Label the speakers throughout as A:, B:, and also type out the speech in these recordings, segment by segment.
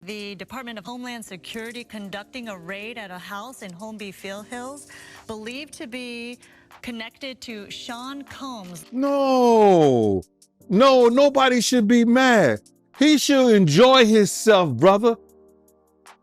A: The Department of Homeland Security conducting a raid at a house in Holmby Field Hills, believed to be connected to Sean Combs.
B: No, nobody should be mad. He should enjoy himself, brother,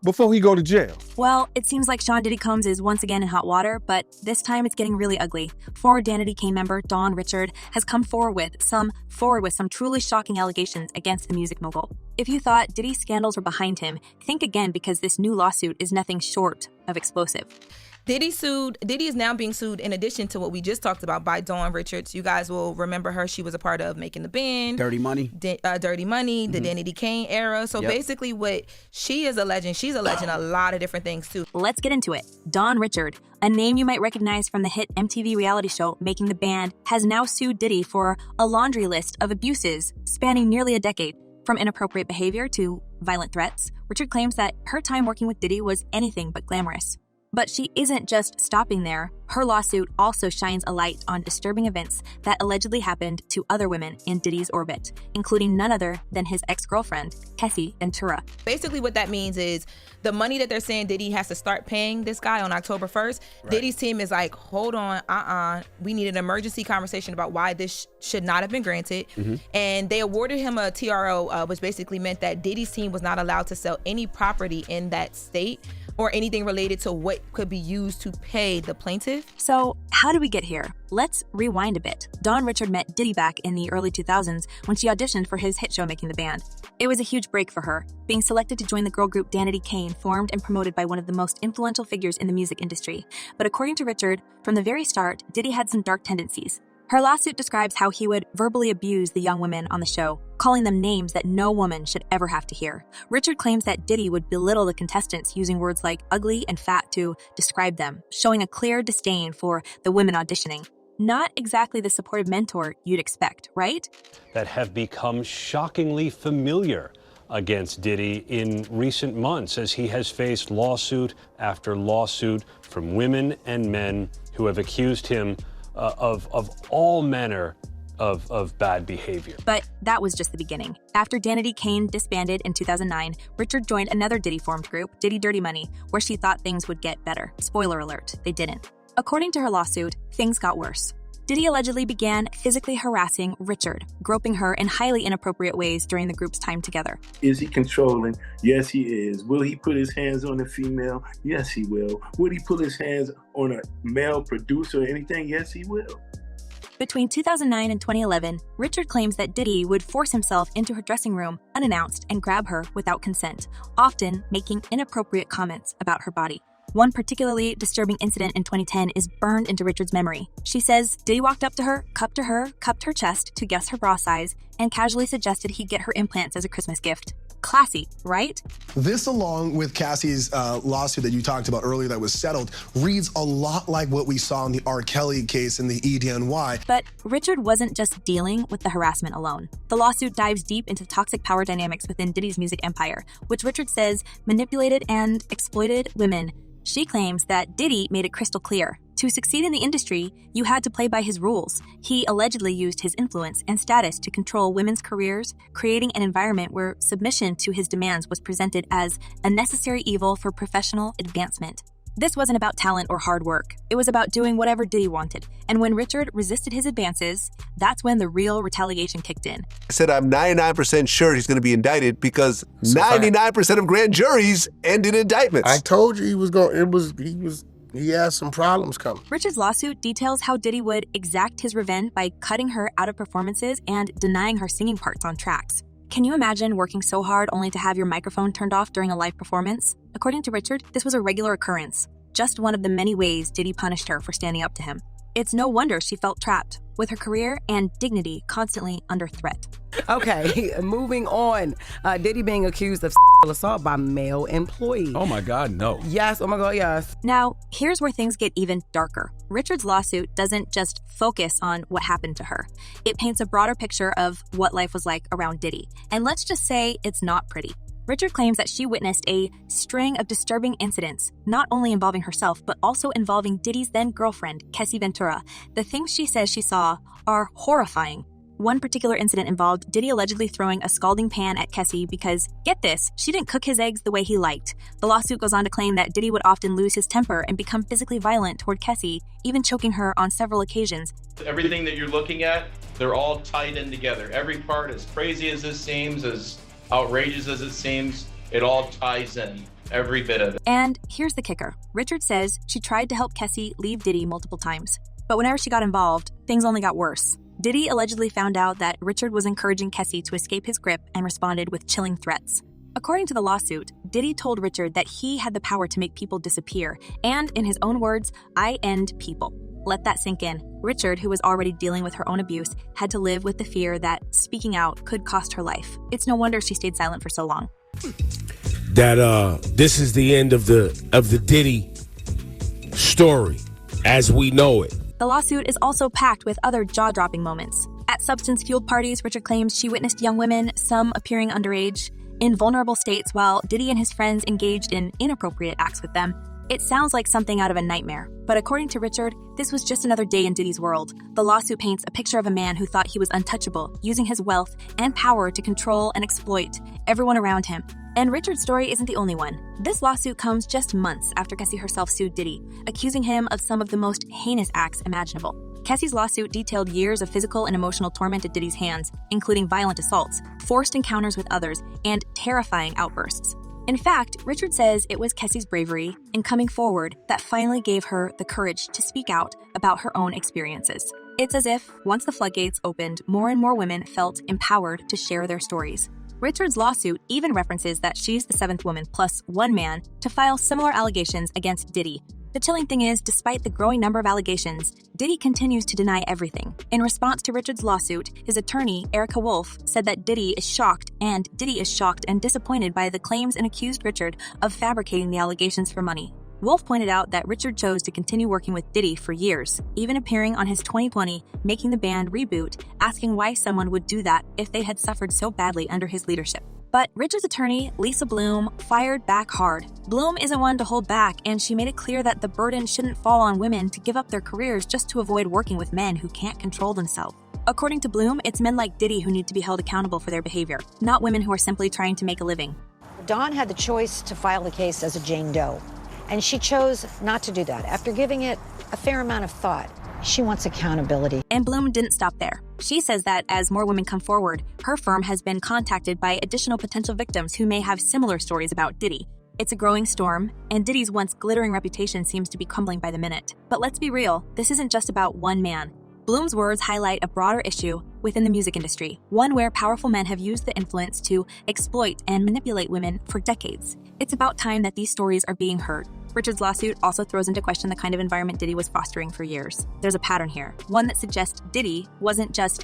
B: before he go to jail.
C: Well, it seems like Sean Diddy Combs is once again in hot water, but this time it's getting really ugly. Former Danity Kane member Don Richard has come forward with some truly shocking allegations against the music mogul. If you thought Diddy's scandals were behind him, think again, because this new lawsuit is nothing short of explosive.
D: Diddy is now being sued in addition to what we just talked about by Dawn Richards. You guys will remember her. She was a part of Making the Band.
E: Dirty Money.
D: The Danity Kane era. So basically what she is alleging, she's alleging a lot of different things too.
C: Let's get into it. Dawn Richard, a name you might recognize from the hit MTV reality show Making the Band, has now sued Diddy for a laundry list of abuses spanning nearly a decade. From inappropriate behavior to violent threats, Richard claims that her time working with Diddy was anything but glamorous. But she isn't just stopping there. Her lawsuit also shines a light on disturbing events that allegedly happened to other women in Diddy's orbit, including none other than his ex-girlfriend, Cassie Ventura.
D: Basically what that means is the money that they're saying Diddy has to start paying this guy on October 1st, right. Diddy's team is like, hold on, we need an emergency conversation about why this should not have been granted. And they awarded him a TRO, which basically meant that Diddy's team was not allowed to sell any property in that state or anything related to what could be used to pay the plaintiff.
C: So how did we get here? Let's rewind a bit. Dawn Richard met Diddy back in the early 2000s when she auditioned for his hit show Making the Band. It was a huge break for her, being selected to join the girl group Danity Kane, formed and promoted by one of the most influential figures in the music industry. But according to Richard, from the very start, Diddy had some dark tendencies. Her lawsuit describes how he would verbally abuse the young women on the show, calling them names that no woman should ever have to hear. Richard claims that Diddy would belittle the contestants using words like ugly and fat to describe them, showing a clear disdain for the women auditioning. Not exactly the supportive mentor you'd expect, right?
F: That have become shockingly familiar against Diddy in recent months as he has faced lawsuit after lawsuit from women and men who have accused him of all manner of bad behavior.
C: But that was just the beginning. After Danity Kane disbanded in 2009, Richard joined another Diddy-formed group, Diddy Dirty Money, where she thought things would get better. Spoiler alert, they didn't. According to her lawsuit, things got worse. Diddy allegedly began physically harassing Richard, groping her in highly inappropriate ways during the group's time together.
G: Is he controlling? Yes, he is. Will he put his hands on a female? Yes, he will. Would he put his hands on a male producer or anything? Yes, he will.
C: Between 2009 and 2011, Richard claims that Diddy would force himself into her dressing room unannounced and grab her without consent, often making inappropriate comments about her body. One particularly disturbing incident in 2010 is burned into Richard's memory. She says Diddy walked up to her, cupped her chest to guess her bra size, and casually suggested he get her implants as a Christmas gift. Classy, right?
H: This, along with Cassie's lawsuit that you talked about earlier that was settled, reads a lot like what we saw in the R. Kelly case in the EDNY.
C: But Richard wasn't just dealing with the harassment alone. The lawsuit dives deep into toxic power dynamics within Diddy's music empire, which Richard says manipulated and exploited women. She claims that Diddy made it crystal clear. To succeed in the industry, you had to play by his rules. He allegedly used his influence and status to control women's careers, creating an environment where submission to his demands was presented as a necessary evil for professional advancement. This wasn't about talent or hard work. It was about doing whatever Diddy wanted. And when Richard resisted his advances, that's when the real retaliation kicked in.
I: I said I'm 99% sure he's going to be indicted because 99% of grand juries end in indictments.
J: I told you he had some problems coming.
C: Richard's lawsuit details how Diddy would exact his revenge by cutting her out of performances and denying her singing parts on tracks. Can you imagine working so hard only to have your microphone turned off during a live performance? According to Richard, this was a regular occurrence, just one of the many ways Diddy punished her for standing up to him. It's no wonder she felt trapped, with her career and dignity constantly under threat.
K: Okay, moving on. Diddy being accused of assault by male employees.
E: Oh my God, no.
K: Yes, oh my God, yes.
C: Now, here's where things get even darker. Richard's lawsuit doesn't just focus on what happened to her. It paints a broader picture of what life was like around Diddy. And let's just say it's not pretty. Richard claims that she witnessed a string of disturbing incidents, not only involving herself, but also involving Diddy's then-girlfriend, Cassie Ventura. The things she says she saw are horrifying. One particular incident involved Diddy allegedly throwing a scalding pan at Cassie because, get this, she didn't cook his eggs the way he liked. The lawsuit goes on to claim that Diddy would often lose his temper and become physically violent toward Cassie, even choking her on several occasions.
E: Everything that you're looking at, they're all tied in together. Every part, as crazy as this seems, as outrageous as it seems, it all ties in. Every bit of it.
C: And here's the kicker. Richard says she tried to help Cassie leave Diddy multiple times. But whenever she got involved, things only got worse. Diddy allegedly found out that Richard was encouraging Cassie to escape his grip and responded with chilling threats. According to the lawsuit, Diddy told Richard that he had the power to make people disappear, and in his own words, I end people. Let that sink in. Richard, who was already dealing with her own abuse, had to live with the fear that speaking out could cost her life. It's no wonder she stayed silent for so long.
L: That this is the end of the Diddy story as we know it.
C: The lawsuit is also packed with other jaw-dropping moments. At substance-fueled parties, Richard claims she witnessed young women, some appearing underage, in vulnerable states while Diddy and his friends engaged in inappropriate acts with them. It sounds like something out of a nightmare, but according to Richard, this was just another day in Diddy's world. The lawsuit paints a picture of a man who thought he was untouchable, using his wealth and power to control and exploit everyone around him. And Richard's story isn't the only one. This lawsuit comes just months after Cassie herself sued Diddy, accusing him of some of the most heinous acts imaginable. Cassie's lawsuit detailed years of physical and emotional torment at Diddy's hands, including violent assaults, forced encounters with others, and terrifying outbursts. In fact, Richard says it was Cassie's bravery in coming forward that finally gave her the courage to speak out about her own experiences. It's as if, once the floodgates opened, more and more women felt empowered to share their stories. Richard's lawsuit even references that she's the seventh woman plus one man to file similar allegations against Diddy. The chilling thing is, despite the growing number of allegations, Diddy continues to deny everything. In response to Richard's lawsuit, his attorney, Erica Wolf, said that Diddy is shocked and disappointed by the claims and accused Richard of fabricating the allegations for money. Wolf pointed out that Richard chose to continue working with Diddy for years, even appearing on his 2020 Making the Band reboot, asking why someone would do that if they had suffered so badly under his leadership. But Richard's attorney, Lisa Bloom, fired back hard. Bloom isn't one to hold back, and she made it clear that the burden shouldn't fall on women to give up their careers just to avoid working with men who can't control themselves. According to Bloom, it's men like Diddy who need to be held accountable for their behavior, not women who are simply trying to make a living.
M: Dawn had the choice to file the case as a Jane Doe, and she chose not to do that. After giving it a fair amount of thought, she wants accountability.
C: And Bloom didn't stop there. She says that as more women come forward, her firm has been contacted by additional potential victims who may have similar stories about Diddy. It's a growing storm, and Diddy's once glittering reputation seems to be crumbling by the minute. But let's be real, this isn't just about one man. Bloom's words highlight a broader issue within the music industry, one where powerful men have used the influence to exploit and manipulate women for decades. It's about time that these stories are being heard. Richard's lawsuit also throws into question the kind of environment Diddy was fostering for years. There's a pattern here, one that suggests Diddy wasn't just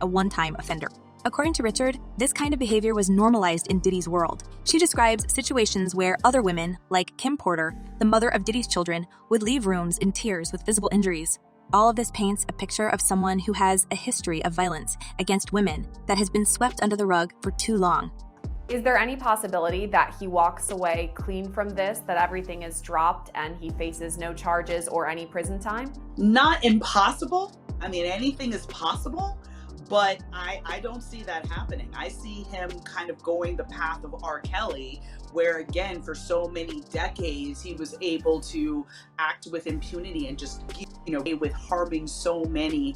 C: a one-time offender. According to Richard, this kind of behavior was normalized in Diddy's world. She describes situations where other women, like Kim Porter, the mother of Diddy's children, would leave rooms in tears with visible injuries. All of this paints a picture of someone who has a history of violence against women that has been swept under the rug for too long.
N: Is there any possibility that he walks away clean from this, that everything is dropped and he faces no charges or any prison time?
O: Not impossible. I mean, anything is possible, but I don't see that happening. I see him kind of going the path of R. Kelly, where again, for so many decades, he was able to act with impunity and just, with harming so many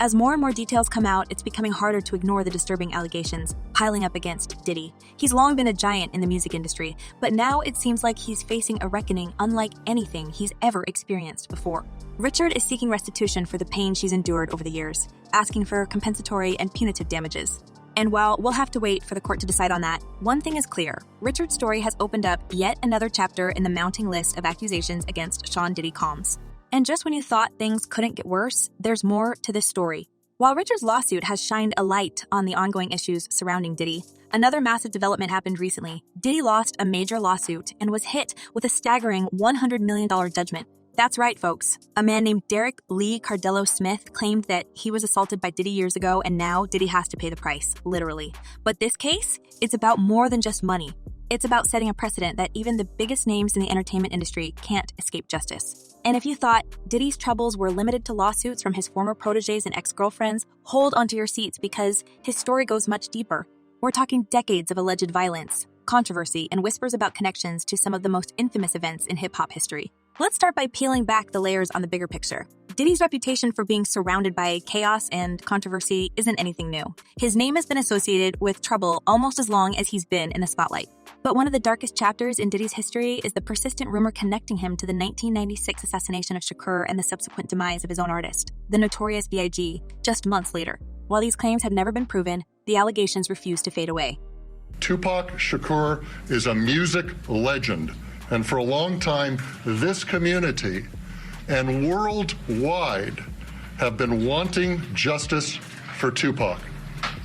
C: As more and more details come out, it's becoming harder to ignore the disturbing allegations piling up against Diddy. He's long been a giant in the music industry, but now it seems like he's facing a reckoning unlike anything he's ever experienced before. Richard is seeking restitution for the pain she's endured over the years, asking for compensatory and punitive damages. And while we'll have to wait for the court to decide on that, one thing is clear. Richard's story has opened up yet another chapter in the mounting list of accusations against Sean Diddy Combs. And just when you thought things couldn't get worse, there's more to this story. While Richard's lawsuit has shined a light on the ongoing issues surrounding Diddy, another massive development happened recently. Diddy lost a major lawsuit and was hit with a staggering $100 million judgment. That's right, folks. A man named Derek Lee Cardello Smith claimed that he was assaulted by Diddy years ago, and now Diddy has to pay the price, literally. But this case, it's about more than just money. It's about setting a precedent that even the biggest names in the entertainment industry can't escape justice. And if you thought Diddy's troubles were limited to lawsuits from his former proteges and ex-girlfriends, hold onto your seats because his story goes much deeper. We're talking decades of alleged violence, controversy, and whispers about connections to some of the most infamous events in hip-hop history. Let's start by peeling back the layers on the bigger picture. Diddy's reputation for being surrounded by chaos and controversy isn't anything new. His name has been associated with trouble almost as long as he's been in the spotlight. But one of the darkest chapters in Diddy's history is the persistent rumor connecting him to the 1996 assassination of Shakur and the subsequent demise of his own artist, the Notorious B.I.G., just months later. While these claims have never been proven, the allegations refuse to fade away.
P: Tupac Shakur is a music legend, and for a long time, this community and worldwide have been wanting justice for Tupac.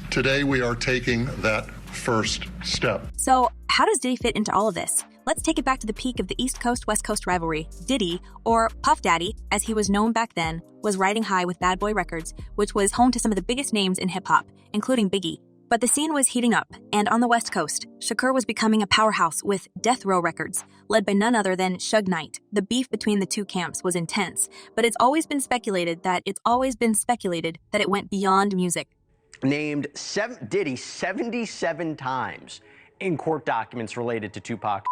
P: Today, we are taking that first step.
C: So, how does Diddy fit into all of this? Let's take it back to the peak of the East Coast-West Coast rivalry. Diddy, or Puff Daddy, as he was known back then, was riding high with Bad Boy Records, which was home to some of the biggest names in hip-hop, including Biggie. But the scene was heating up, and on the West Coast, Shakur was becoming a powerhouse with Death Row Records, led by none other than Suge Knight. The beef between the two camps was intense, but it's always been speculated that it went beyond music.
Q: Named Diddy 77 times in court documents related to Tupac.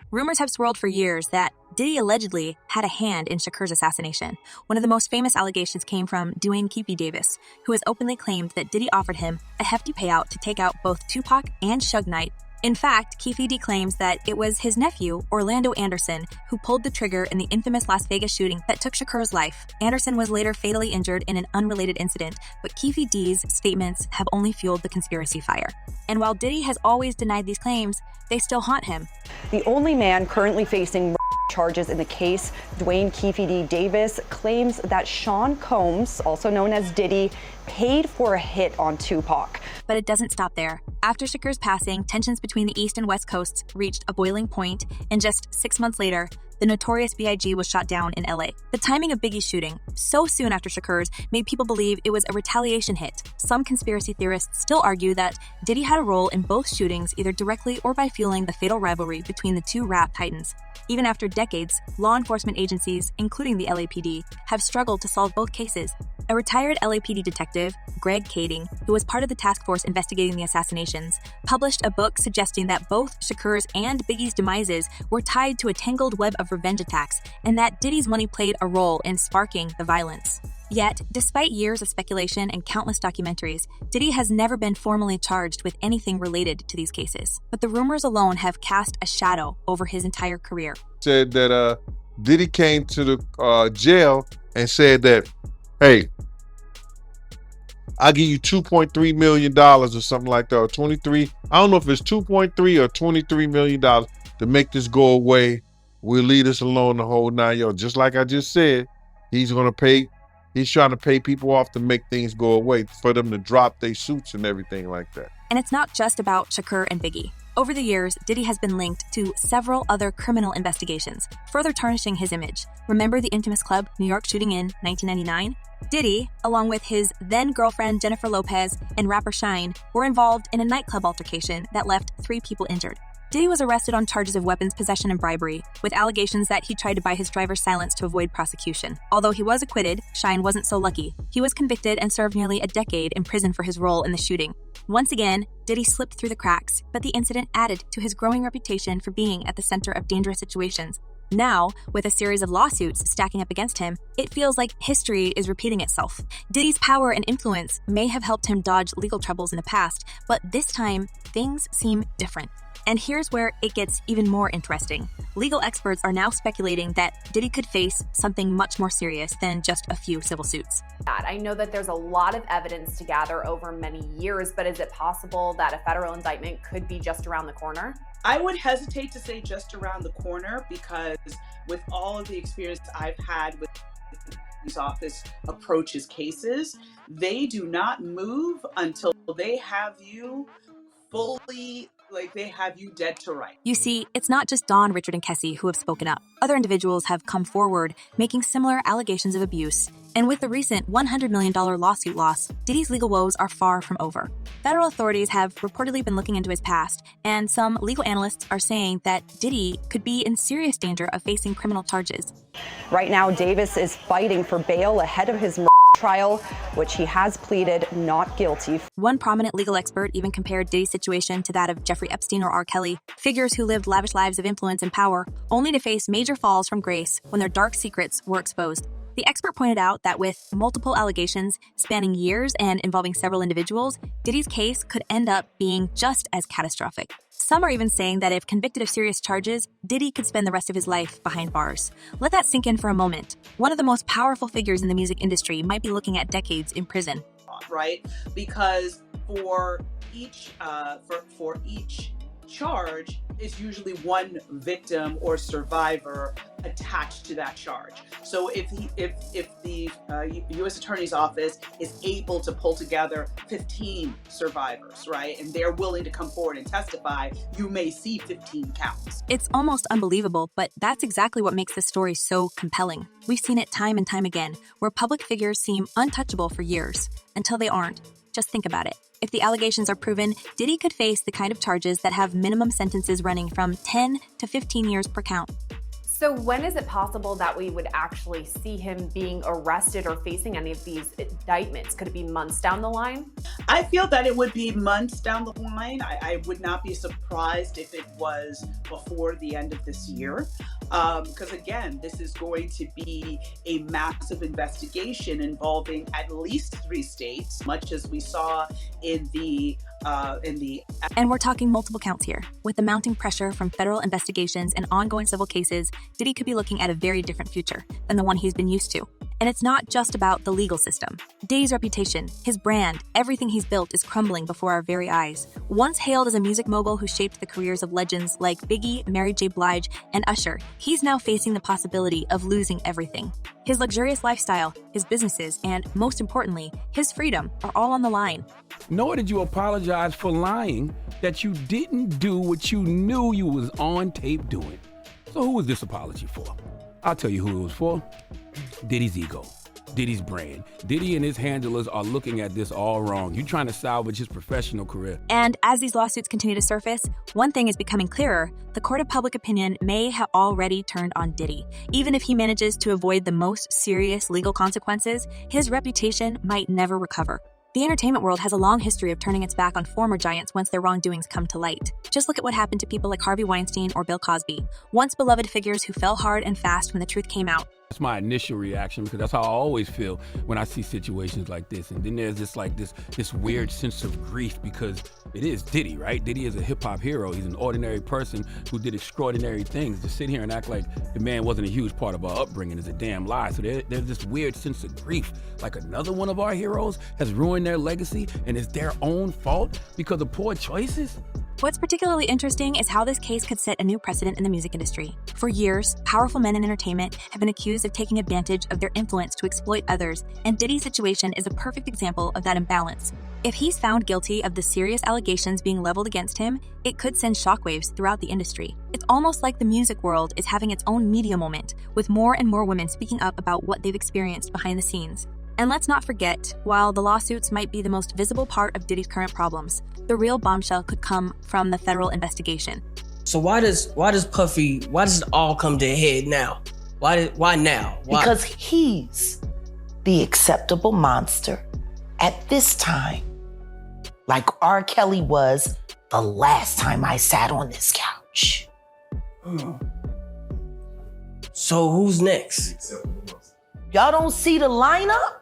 C: Rumors have swirled for years that Diddy allegedly had a hand in Shakur's assassination. One of the most famous allegations came from Dwayne "Keefy" Davis, who has openly claimed that Diddy offered him a hefty payout to take out both Tupac and Suge Knight. In fact, Keefy D claims that it was his nephew, Orlando Anderson, who pulled the trigger in the infamous Las Vegas shooting that took Shakur's life. Anderson was later fatally injured in an unrelated incident, but Keefy D's statements have only fueled the conspiracy fire. And while Diddy has always denied these claims, they still haunt him.
R: The only man currently facing charges in the case, Dwayne "Keefy D" Davis, claims that Sean Combs, also known as Diddy, paid for a hit on Tupac.
C: But it doesn't stop there. After Shakur's passing, tensions between the East and West Coasts reached a boiling point, and just 6 months later, the Notorious B.I.G. was shot down in LA. The timing of Biggie's shooting, so soon after Shakur's, made people believe it was a retaliation hit. Some conspiracy theorists still argue that Diddy had a role in both shootings, either directly or by fueling the fatal rivalry between the two rap titans. Even after decades, law enforcement agencies, including the LAPD, have struggled to solve both cases. A retired LAPD detective, Greg Kading, who was part of the task force investigating the assassinations, published a book suggesting that both Shakur's and Biggie's demises were tied to a tangled web of revenge attacks, and that Diddy's money played a role in sparking the violence. Yet, despite years of speculation and countless documentaries, Diddy has never been formally charged with anything related to these cases. But the rumors alone have cast a shadow over his entire career.
B: Said that Diddy came to the jail and said that, hey, I'll give you $2.3 million or something like that, or 23. I don't know if it's 2.3 or $23 million to make this go away. We'll leave this alone the whole 9 yards. Just like I just said, he's trying to pay people off to make things go away, for them to drop their suits and everything like that.
C: And it's not just about Shakur and Biggie. Over the years, Diddy has been linked to several other criminal investigations, further tarnishing his image. Remember the infamous club New York shooting in 1999? Diddy, along with his then-girlfriend Jennifer Lopez and rapper Shine, were involved in a nightclub altercation that left 3 people injured. Diddy was arrested on charges of weapons possession and bribery, with allegations that he tried to buy his driver's silence to avoid prosecution. Although he was acquitted, Shine wasn't so lucky. He was convicted and served nearly a decade in prison for his role in the shooting. Once again, Diddy slipped through the cracks, but the incident added to his growing reputation for being at the center of dangerous situations. Now, with a series of lawsuits stacking up against him, it feels like history is repeating itself. Diddy's power and influence may have helped him dodge legal troubles in the past, but this time, things seem different. And here's where it gets even more interesting. Legal experts are now speculating that Diddy could face something much more serious than just a few civil suits.
N: I know that there's a lot of evidence to gather over many years, but is it possible that a federal indictment could be just around the corner?
O: I would hesitate to say just around the corner, because with all of the experience I've had with his office approaches cases, they do not move until they have you fully, they have you dead to rights.
C: You see, it's not just Don, Richard, and Cassie who have spoken up. Other individuals have come forward making similar allegations of abuse, And with the recent $100 million lawsuit loss, Diddy's legal woes are far from over. Federal authorities have reportedly been looking into his past, and some legal analysts are saying that Diddy could be in serious danger of facing criminal charges.
R: Right now, Davis is fighting for bail ahead of his trial, which he has pleaded not guilty.
C: One prominent legal expert even compared Diddy's situation to that of Jeffrey Epstein or R. Kelly, figures who lived lavish lives of influence and power, only to face major falls from grace when their dark secrets were exposed. The expert pointed out that with multiple allegations spanning years and involving several individuals, Diddy's case could end up being just as catastrophic. Some are even saying that if convicted of serious charges, Diddy could spend the rest of his life behind bars. Let that sink in for a moment. One of the most powerful figures in the music industry might be looking at decades in prison.
O: Right? Because for each charge is usually one victim or survivor attached to that charge. So if the U.S. Attorney's Office is able to pull together 15 survivors, right, and they're willing to come forward and testify, you may see 15 counts.
C: It's almost unbelievable, but that's exactly what makes this story so compelling. We've seen it time and time again, where public figures seem untouchable for years, until they aren't. Just think about it. If the allegations are proven, Diddy could face the kind of charges that have minimum sentences running from 10 to 15 years per count.
N: So when is it possible that we would actually see him being arrested or facing any of these indictments? Could it be months down the line?
O: I feel that it would be months down the line. I would not be surprised if it was before the end of this year. Because again, this is going to be a massive investigation involving at least 3 states, much as we saw in the
C: And we're talking multiple counts here. With the mounting pressure from federal investigations and ongoing civil cases, Diddy could be looking at a very different future than the one he's been used to. And it's not just about the legal system. Diddy's reputation, his brand, everything he's built is crumbling before our very eyes. Once hailed as a music mogul who shaped the careers of legends like Biggie, Mary J. Blige, and Usher, he's now facing the possibility of losing everything. His luxurious lifestyle, his businesses, and most importantly, his freedom are all on the line.
L: Nor did you apologize for lying that you didn't do what you knew you was on tape doing. So who was this apology for? I'll tell you who it was for. Diddy's ego, Diddy's brand. Diddy and his handlers are looking at this all wrong. You're trying to salvage his professional career.
C: And as these lawsuits continue to surface, one thing is becoming clearer. The court of public opinion may have already turned on Diddy. Even if he manages to avoid the most serious legal consequences, his reputation might never recover. The entertainment world has a long history of turning its back on former giants once their wrongdoings come to light. Just look at what happened to people like Harvey Weinstein or Bill Cosby, once beloved figures who fell hard and fast when the truth came out.
L: That's my initial reaction because that's how I always feel when I see situations like this. And then there's this weird sense of grief because it is Diddy, right? Diddy is a hip hop hero. He's an ordinary person who did extraordinary things. To sit here and act like the man wasn't a huge part of our upbringing is a damn lie. So there's this weird sense of grief. Like another one of our heroes has ruined their legacy and it's their own fault because of poor choices?
C: What's particularly interesting is how this case could set a new precedent in the music industry. For years, powerful men in entertainment have been accused of taking advantage of their influence to exploit others, and Diddy's situation is a perfect example of that imbalance. If he's found guilty of the serious allegations being leveled against him, it could send shockwaves throughout the industry. It's almost like the music world is having its own media moment, with more and more women speaking up about what they've experienced behind the scenes. And let's not forget, while the lawsuits might be the most visible part of Diddy's current problems, the real bombshell could come from the federal investigation.
S: So why does it all come to a head now? Why now? Why?
T: Because he's the acceptable monster at this time, like R. Kelly was the last time I sat on this couch.
S: So who's next?
T: Y'all don't see the lineup?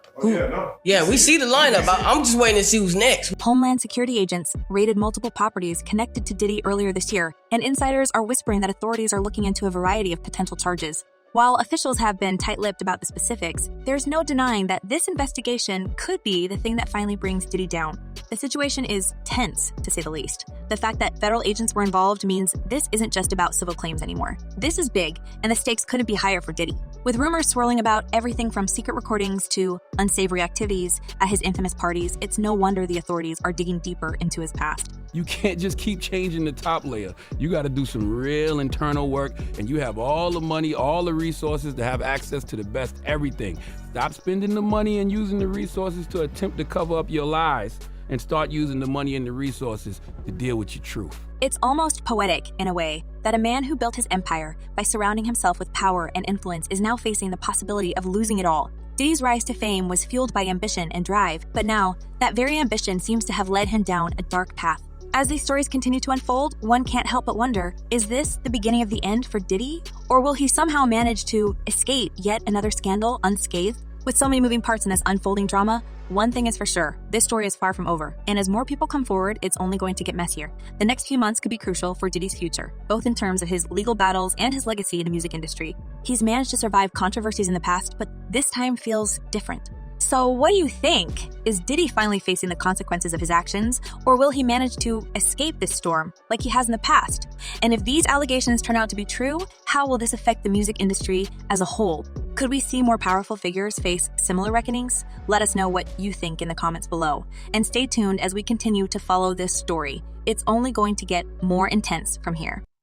S: Yeah, we see the lineup. I'm just waiting to see who's next.
C: Homeland Security agents raided multiple properties connected to Diddy earlier this year, and insiders are whispering that authorities are looking into a variety of potential charges. While officials have been tight-lipped about the specifics, there's no denying that this investigation could be the thing that finally brings Diddy down. The situation is tense, to say the least. The fact that federal agents were involved means this isn't just about civil claims anymore. This is big, and the stakes couldn't be higher for Diddy. With rumors swirling about everything from secret recordings to unsavory activities at his infamous parties, it's no wonder the authorities are digging deeper into his past.
L: You can't just keep changing the top layer. You got to do some real internal work, and you have all the money, all the resources to have access to the best everything. Stop spending the money and using the resources to attempt to cover up your lies, and start using the money and the resources to deal with your truth.
C: It's almost poetic, in a way, that a man who built his empire by surrounding himself with power and influence is now facing the possibility of losing it all. Diddy's rise to fame was fueled by ambition and drive, but now, that very ambition seems to have led him down a dark path. As these stories continue to unfold, one can't help but wonder, is this the beginning of the end for Diddy? Or will he somehow manage to escape yet another scandal unscathed? With so many moving parts in this unfolding drama, one thing is for sure, this story is far from over, and as more people come forward, it's only going to get messier. The next few months could be crucial for Diddy's future, both in terms of his legal battles and his legacy in the music industry. He's managed to survive controversies in the past, but this time feels different. So what do you think? Is Diddy finally facing the consequences of his actions, or will he manage to escape this storm like he has in the past? And if these allegations turn out to be true, how will this affect the music industry as a whole? Could we see more powerful figures face similar reckonings? Let us know what you think in the comments below. And stay tuned as we continue to follow this story. It's only going to get more intense from here.